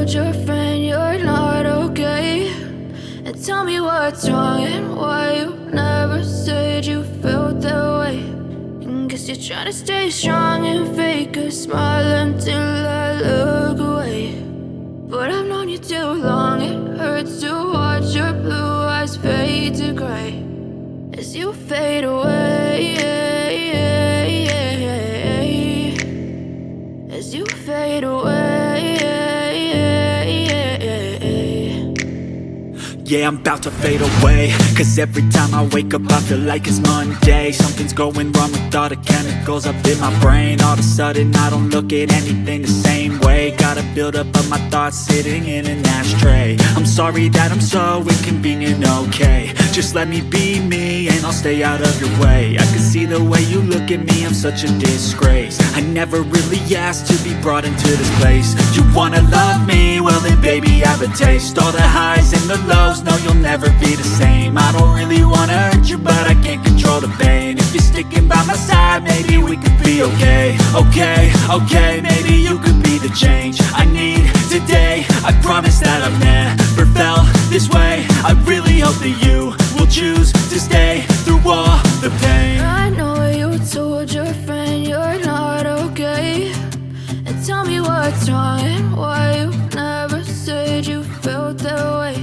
told your friend you're not okay? And tell me what's wrong and why you never said you felt that way. And guess you're trying to stay strong and fake a smile until I look away. But I've known you too long, it hurts to watch your blue eyes fade to gray as you fade away, as you fade away. Yeah, I'm about to fade away, cause every time I wake up I feel like it's Monday. Something's going wrong with all the chemicals up in my brain. All of a sudden I don't look at anything the same way. Gotta build up of my thoughts sitting in an ashtray. I'm sorry that I'm so inconvenient, okay? Just let me be me and I'll stay out of your way. I can see the way you look at me, I'm such a disgrace. I never really asked to be brought into this place. You wanna love me? Well then baby have a taste. All the highs and the lows, no, you'll never be the same. I don't really wanna hurt you, but I can't control the pain. If you're sticking by my side, maybe we could be okay. Okay, maybe you could be the change I need today. I promise that I've never felt this way. I really hope that you will choose to stay through all the pain. I know you told your friend you're not okay. And tell me what's wrong and why you never said you felt that way.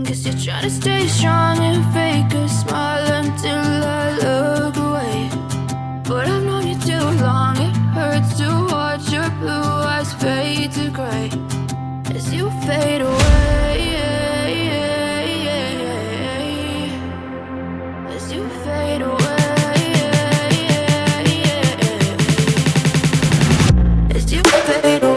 Guess you're trying to stay strong and fake a smile until I look away. But I've known you too long, it hurts to watch your blue eyes fade to gray as you fade away, as you fade away, as you fade away.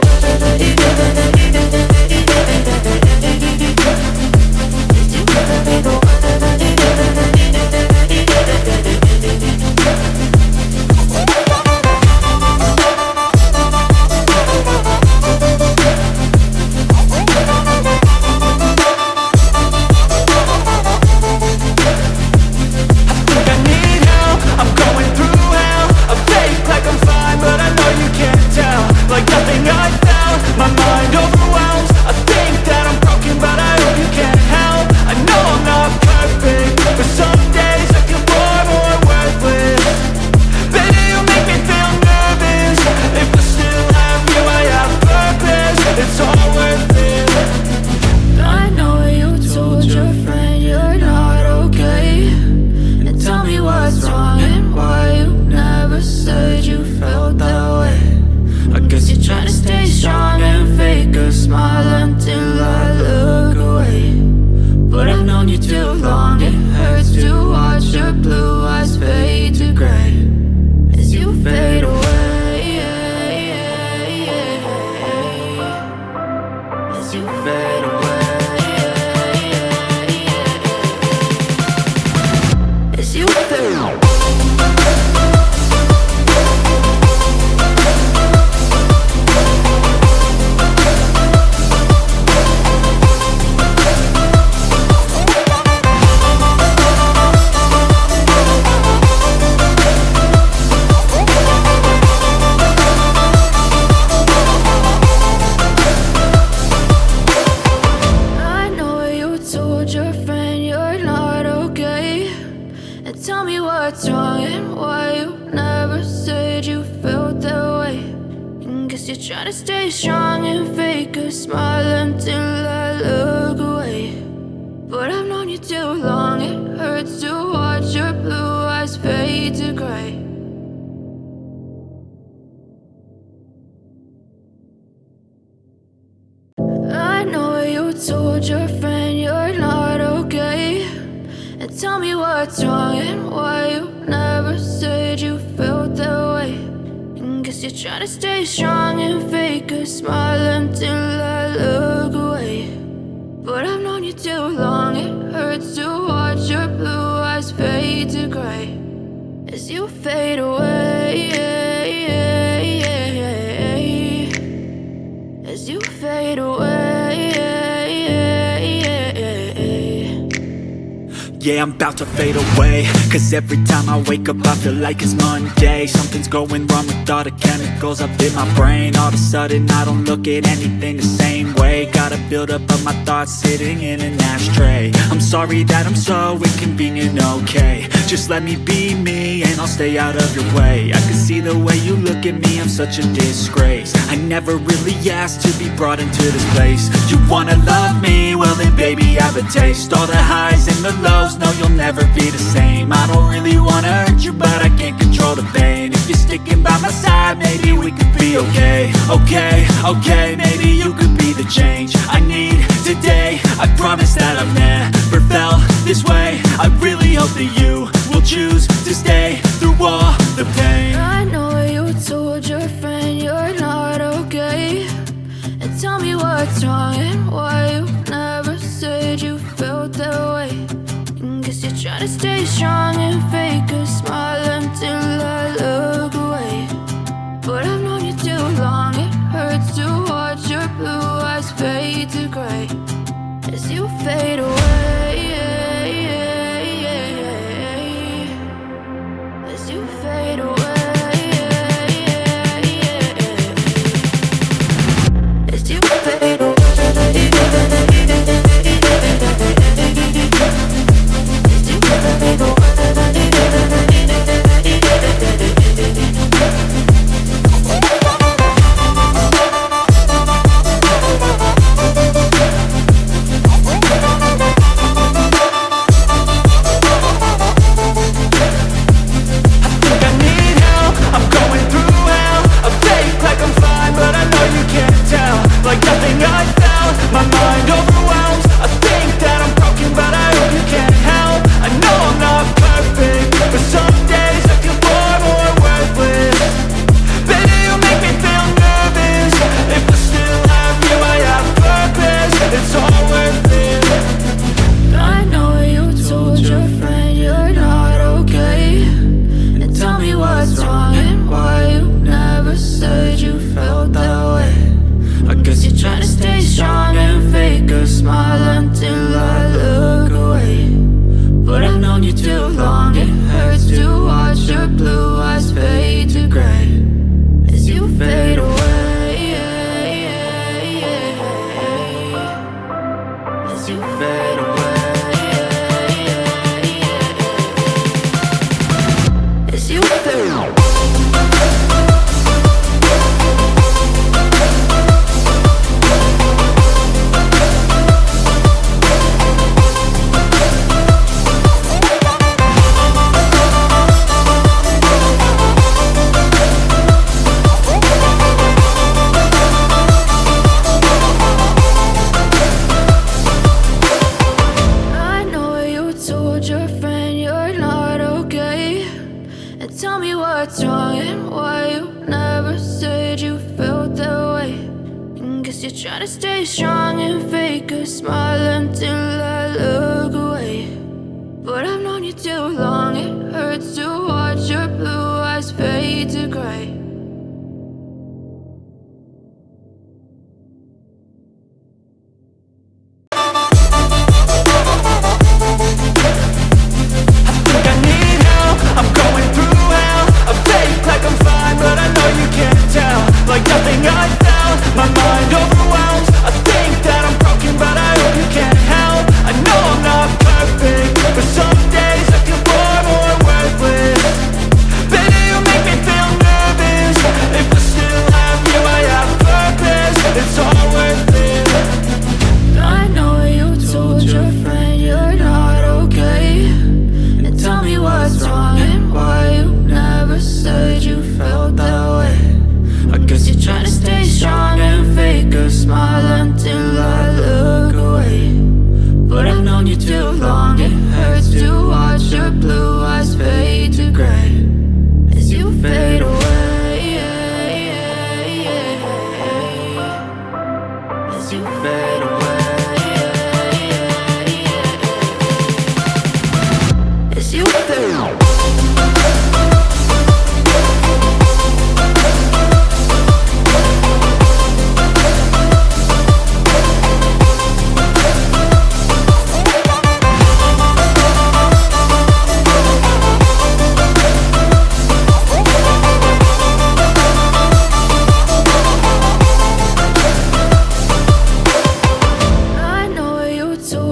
Told your friend you're not okay. And tell me what's wrong and why you never said you felt that way. And guess you're trying to stay strong and fake a smile until I look away. But I've known you too long, it hurts to watch your blue eyes fade to gray as you fade away, as you fade away. Yeah, I'm about to fade away, cause every time I wake up I feel like it's Monday. Something's going wrong with all the chemicals up in my brain. All of a sudden I don't look at anything the same way. Got a buildup of my thoughts sitting in an ashtray. I'm sorry that I'm so inconvenient, okay. Just let me be me and I'll stay out of your way. I can see the way you look at me, I'm such a disgrace. I never really asked to be brought into this place. You wanna love me? Well then baby I have a taste. All the highs and the lows, no you'll never be the same. I don't really wanna hurt you but I can't control the pain. If you're sticking by my side maybe we could be okay. Okay, maybe you could be the change I need today. I promise that I've never felt this way. I really hope that you will choose to stay through all the pain. I know you told your friend you're not okay, and tell me what's wrong and why you never said you felt that way. Guess you're trying to stay strong and fake a smile until I look away. But I've known you too long, it hurts to watch your blue eyes fade to gray as you fade away. As you fade away. As you fade away.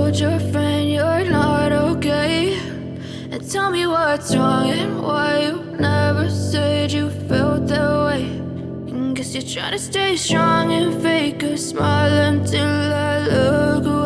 told your friend you're not okay. And tell me what's wrong and why you never said you felt that way. And guess you're trying to stay strong and fake a smile until I look away.